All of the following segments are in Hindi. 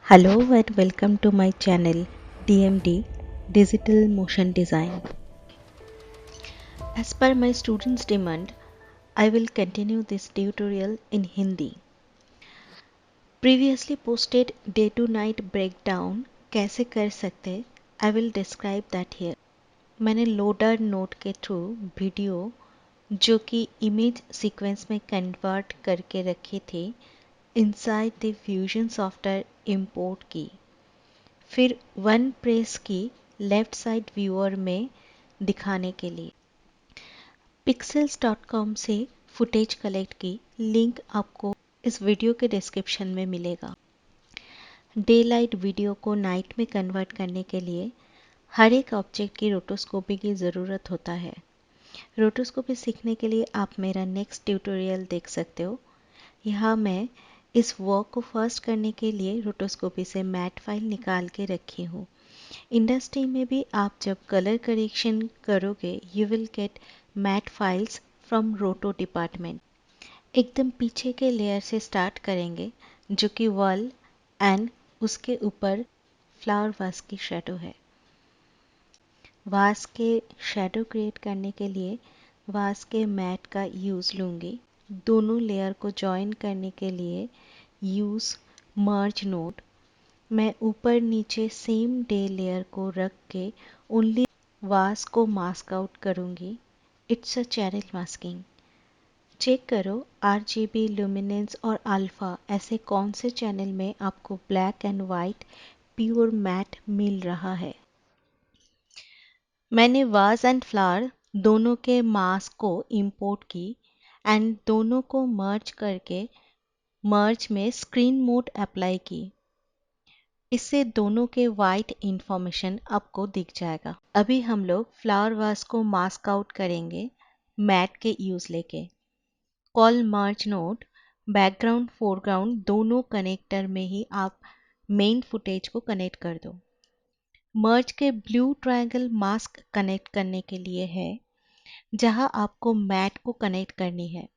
Hello and welcome to my channel DMD Digital Motion Design. As per my students' demand, I will continue this tutorial in Hindi. Previously posted day to night breakdown कैसे कर सकते I will describe that here. मैंने लोडर नोट के थ्रू वीडियो जो कि इमेज सीक्वेंस में कन्वर्ट करके रखी थी inside the fusion software import की, फिर वन प्रेस की लेफ्ट साइड व्यूअर में दिखाने के लिए pixels.com से फुटेज कलेक्ट की। लिंक आपको इस वीडियो के डिस्क्रिप्शन में मिलेगा। डे लाइट वीडियो को नाइट में कन्वर्ट करने के लिए हर एक ऑब्जेक्ट की रोटोस्कोपी की ज़रूरत होता है। रोटोस्कोपी सीखने के लिए आप मेरा नेक्स्ट ट्यूटोरियल देख सकते हो। यहाँ मैं इस वर्क को फर्स्ट करने के लिए रोटोस्कोपी से मैट फाइल निकाल के रखी हूँ। इंडस्ट्री में भी आप जब कलर करेक्शन करोगे you will get matte files from roto department. एकदम पीछे के लेयर से स्टार्ट करेंगे जो कि वॉल एंड उसके ऊपर फ्लावर वास की शेडो है। वास के शेडो क्रिएट करने के लिए वास के मैट का यूज़ लूँगी। दोनों लेयर को जॉइन करने के लिए यूज़ मर्ज नोड। मैं ऊपर नीचे सेम डे लेयर को रख के ओनली वास को मास्क आउट करूँगी। It's a channel masking. Check करो RGB, लुमिनेंस और अल्फ़ा ऐसे कौन से चैनल में आपको black and white pure matte मिल रहा है। मैंने वाज एंड फ्लावर दोनों के मास्क को इंपोर्ट की एंड दोनों को मर्ज करके मर्ज में स्क्रीन मोड अप्लाई की। इससे दोनों के वाइट इंफॉर्मेशन आपको दिख जाएगा। अभी हम लोग फ्लावर वास को मास्क आउट करेंगे मैट के यूज लेके। कॉल मर्ज नोड। बैकग्राउंड फोरग्राउंड दोनों कनेक्टर में ही आप मेन फुटेज को कनेक्ट कर दो। मर्ज के ब्लू ट्रायंगल मास्क कनेक्ट करने के लिए है जहां आपको मैट को कनेक्ट करनी है।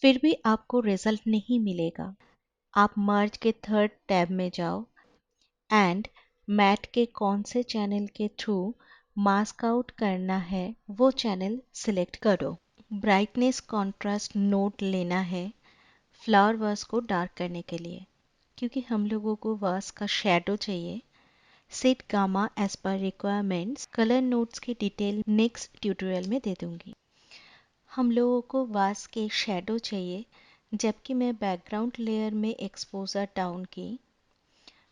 फिर भी आपको रिजल्ट नहीं मिलेगा। आप मर्ज के थर्ड टैब में जाओ एंड मैट के कौन से चैनल के थ्रू मास्क आउट करना है वो चैनल सिलेक्ट करो। ब्राइटनेस कॉन्ट्रास्ट नोड लेना है फ्लावर वास को डार्क करने के लिए, क्योंकि हम लोगों को वास का शेडो चाहिए। Set gamma as per requirements. Colour notes की डिटेल नेक्स्ट ट्यूटोरियल में दे दूंगी। हम लोगों को वास के शेडो चाहिए, जबकि मैं बैकग्राउंड लेयर में एक्सपोजर डाउन की।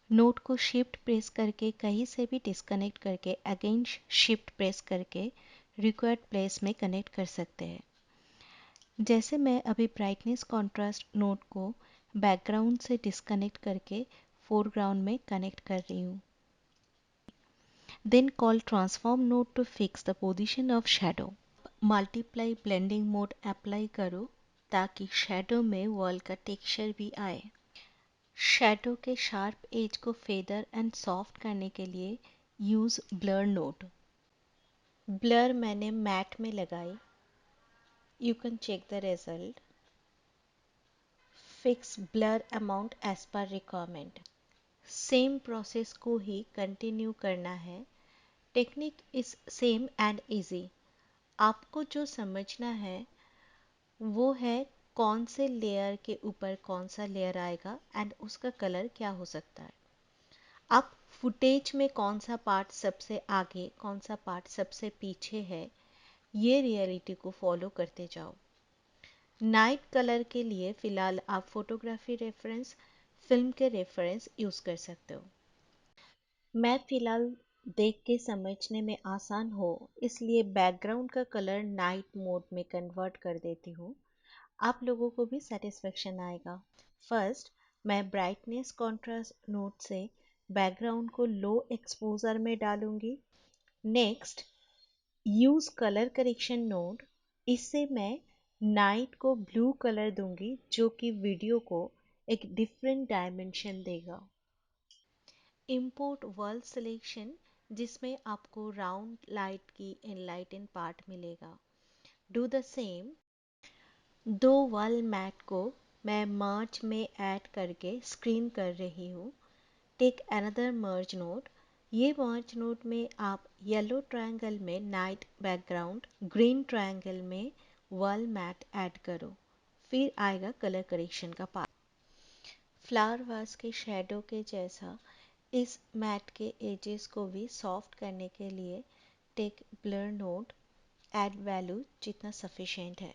नोट को शिफ्ट प्रेस करके कहीं से भी डिस्कनेक्ट करके अगेन शिफ्ट प्रेस करके रिक्वायर्ड प्लेस में कनेक्ट कर सकते हैं। जैसे मैं अभी ब्राइटनेस कॉन्ट्रास्ट नोट को बैकग्राउंड से डिस्कनेक्ट करके फोरग्राउंड में कनेक्ट कर रही हूँ। Then call transform node to fix the position of shadow. Multiply blending mode apply करो ताकि शेडो में वॉल का टेक्सचर भी आए। शेडो के शार्प एज को फेदर एंड सॉफ्ट करने के लिए यूज ब्लर नोड। ब्लर मैंने मैट में लगाई। You can check the result. Fix blur amount as per requirement. Same process को ही कंटिन्यू करना है। Technique is same and easy. आपको जो समझना है वो है कौन से लेयर के ऊपर कौन सा लेयर आएगा एंड उसका कलर क्या हो सकता है। आप फुटेज में कौन सा पार्ट सबसे आगे कौन सा पार्ट सबसे पीछे है ये रियलिटी को फॉलो करते जाओ। नाइट कलर के लिए फ़िलहाल आप फोटोग्राफी रेफरेंस फिल्म के रेफरेंस यूज़ कर सकते हो। मैं फ़िलहाल देख के समझने में आसान हो इसलिए बैकग्राउंड का कलर नाइट मोड में कन्वर्ट कर देती हूँ। आप लोगों को भी सेटिस्फेक्शन आएगा। फर्स्ट मैं ब्राइटनेस कॉन्ट्रास्ट नोड से बैकग्राउंड को लो एक्सपोजर में डालूंगी। Next use colour correction node. इससे मैं नाइट को ब्लू कलर दूंगी जो कि वीडियो को एक डिफरेंट डायमेंशन देगा। इंपोर्ट वर्ल्ड सिलेक्शन जिसमें आपको राउंड लाइट की एनलाइटन पार्ट मिलेगा। Do the same. दो वॉल मैट को मैं मर्ज में ऐड करके स्क्रीन कर रही हूँ। टेक अनदर मर्ज नोड। ये मर्ज नोड में आप येलो ट्रायंगल में नाइट बैकग्राउंड, ग्रीन ट्रायंगल में वॉल मैट ऐड करो। फिर आएगा कलर करेक्शन का पार्ट। फ्लावर वास के शेडो के जैसा इस मैट के एजेस को भी सॉफ्ट करने के लिए take blur node, add value जितना सफिशिएंट है।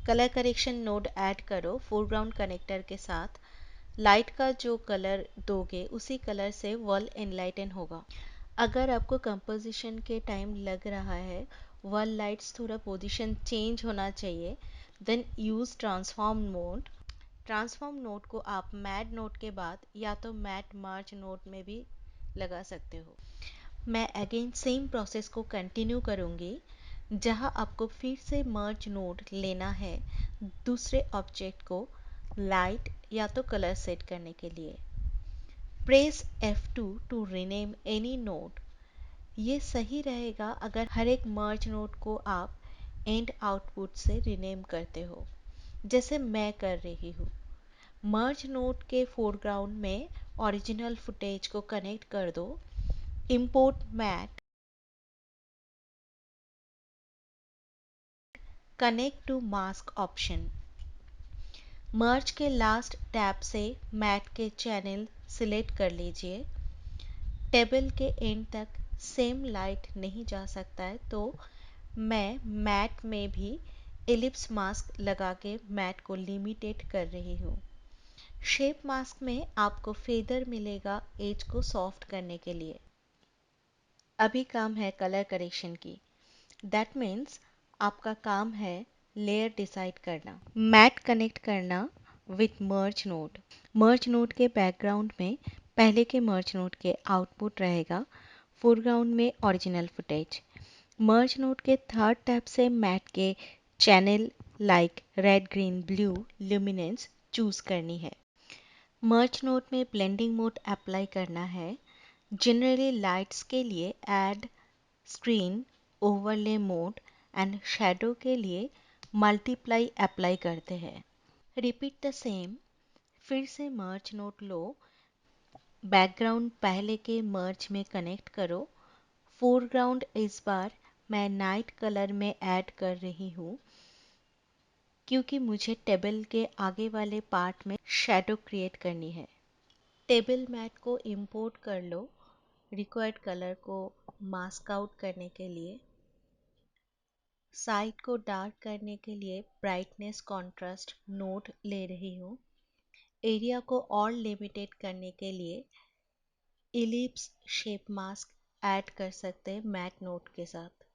कलर करेक्शन नोड ऐड करो फोरग्राउंड कनेक्टर के साथ। लाइट का जो कलर दोगे उसी कलर से वॉल एनलाइटन होगा। अगर आपको कंपोजिशन के टाइम लग रहा है वॉल लाइट्स थोड़ा पोजीशन चेंज होना चाहिए, then use transform mode. Transform node को आप मैट नोड के बाद या तो मैट मार्ज नोड में भी लगा सकते हो। मैं अगेन सेम प्रोसेस को कंटिन्यू करूंगी, जहां आपको फिर से मर्ज नोड लेना है दूसरे ऑब्जेक्ट को लाइट या तो कलर सेट करने के लिए। Press F2 to rename any node. ये सही रहेगा अगर हर एक मर्ज नोड को आप एंड आउटपुट से रीनेम करते हो, जैसे मैं कर रही हूँ। मर्ज नोड के फोरग्राउंड में ओरिजिनल फुटेज को कनेक्ट कर दो। Import matte, connect to mask option. Merge के लास्ट टैब से मैट के चैनल सिलेक्ट कर लीजिए। टेबल के एंड तक सेम लाइट नहीं जा सकता है, तो मैं मैट में भी एलिप्स मास्क लगा के मैट को लिमिटेड कर रही हूँ। शेप मास्क में आपको फेदर मिलेगा एज को सॉफ्ट करने के लिए। अभी काम है कलर करेक्शन की। दैट मीन्स आपका काम है लेयर डिसाइड करना, मैट कनेक्ट करना with merge node. Merge node के बैकग्राउंड में पहले के मर्ज नोड के आउटपुट रहेगा, फोरग्राउंड में ओरिजिनल फुटेज। मर्ज नोड के थर्ड टैब से मैट के channel like red, green, blue luminance choose करनी है। मर्ज नोड में ब्लेंडिंग मोड अप्लाई करना है। जनरली लाइट्स के लिए add, screen, overlay mode and shadow के लिए मल्टीप्लाई अप्लाई करते हैं। Repeat the same. फिर से मर्ज नोड लो, बैकग्राउंड पहले के मर्ज में कनेक्ट करो। फोरग्राउंड इस बार मैं नाइट कलर में ऐड कर रही हूँ, क्योंकि मुझे टेबल के आगे वाले पार्ट में शैडो क्रिएट करनी है। टेबल मैट को इंपोर्ट कर लो रिक्वायर्ड कलर को मास्क आउट करने के लिए। साइड को डार्क करने के लिए ब्राइटनेस कॉन्ट्रास्ट नोड ले रही हूँ। एरिया को और लिमिटेड करने के लिए इलिप्स शेप मास्क ऐड कर सकते हैं मैट नोड के साथ।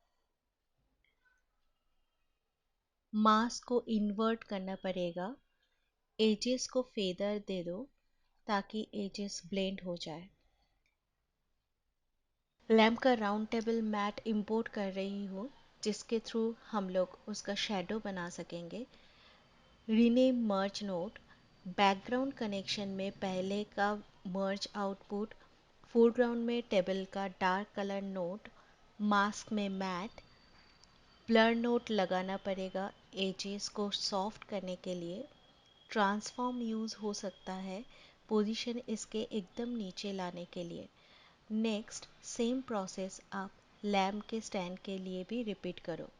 मास्क को इन्वर्ट करना पड़ेगा। एजेस को फेदर दे दो ताकि एजेस ब्लेंड हो जाए। लैम्प का राउंड टेबल मैट इंपोर्ट कर रही हूँ, जिसके थ्रू हम लोग उसका शैडो बना सकेंगे। रीनेम मर्ज नोड। बैकग्राउंड कनेक्शन में पहले का मर्ज आउटपुट, फोरग्राउंड में टेबल का डार्क कलर नोड, मास्क में मैट। ब्लर नोड लगाना पड़ेगा एजेस को सॉफ्ट करने के लिए। ट्रांसफॉर्म यूज हो सकता है पोजीशन इसके एकदम नीचे लाने के लिए। नेक्स्ट सेम प्रोसेस आप लैम्प के स्टैंड के लिए भी रिपीट करो।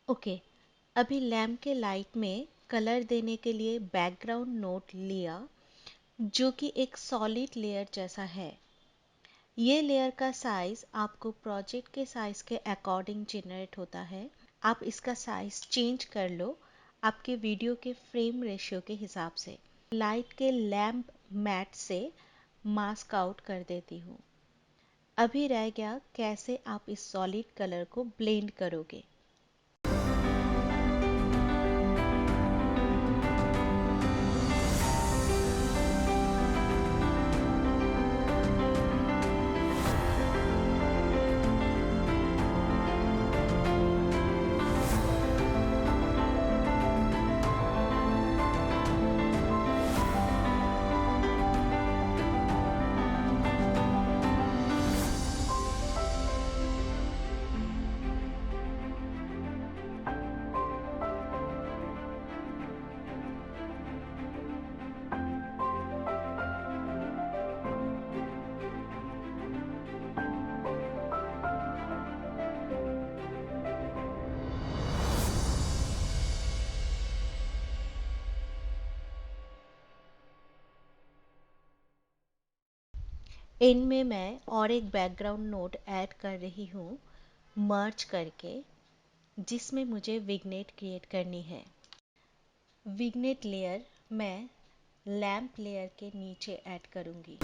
ओके, अभी लैम्प के लाइट में कलर देने के लिए बैकग्राउंड नोट लिया, जो कि एक सॉलिड लेयर जैसा है। ये लेयर का साइज आपको प्रोजेक्ट के साइज के अकॉर्डिंग जनरेट होता है। आप इसका साइज चेंज कर लो आपके वीडियो के फ्रेम रेशियो के हिसाब से। लाइट के लैम्प मैट से मास्क आउट कर देती हूँ। अभी रह गया कैसे आप इस सॉलिड कलर को ब्लेंड करोगे। इनमें मैं और एक बैकग्राउंड नोट ऐड कर रही हूँ मर्ज करके, जिसमें मुझे विग्नेट क्रिएट करनी है। विग्नेट लेयर मैं लैम्प लेयर के नीचे ऐड करूँगी।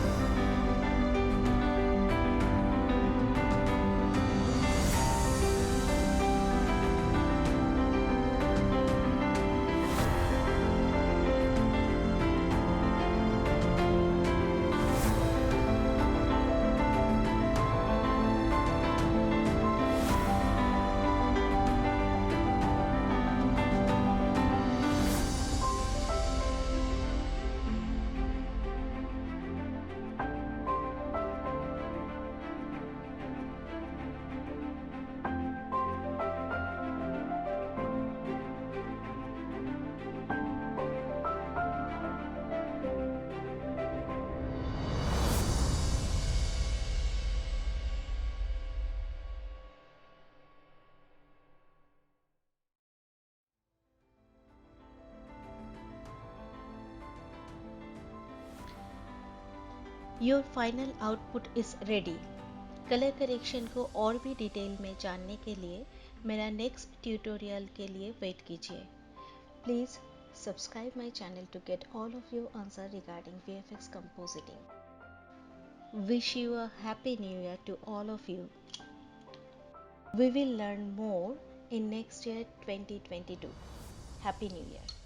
Your final output is ready. Colour correction को और भी डिटेल में जानने के लिए मेरा नेक्स्ट ट्यूटोरियल के लिए वेट कीजिए। Please subscribe my channel to get all of your answer regarding VFX compositing. Wish you a happy new year to all of you. We will learn more in next year 2022. Happy New Year.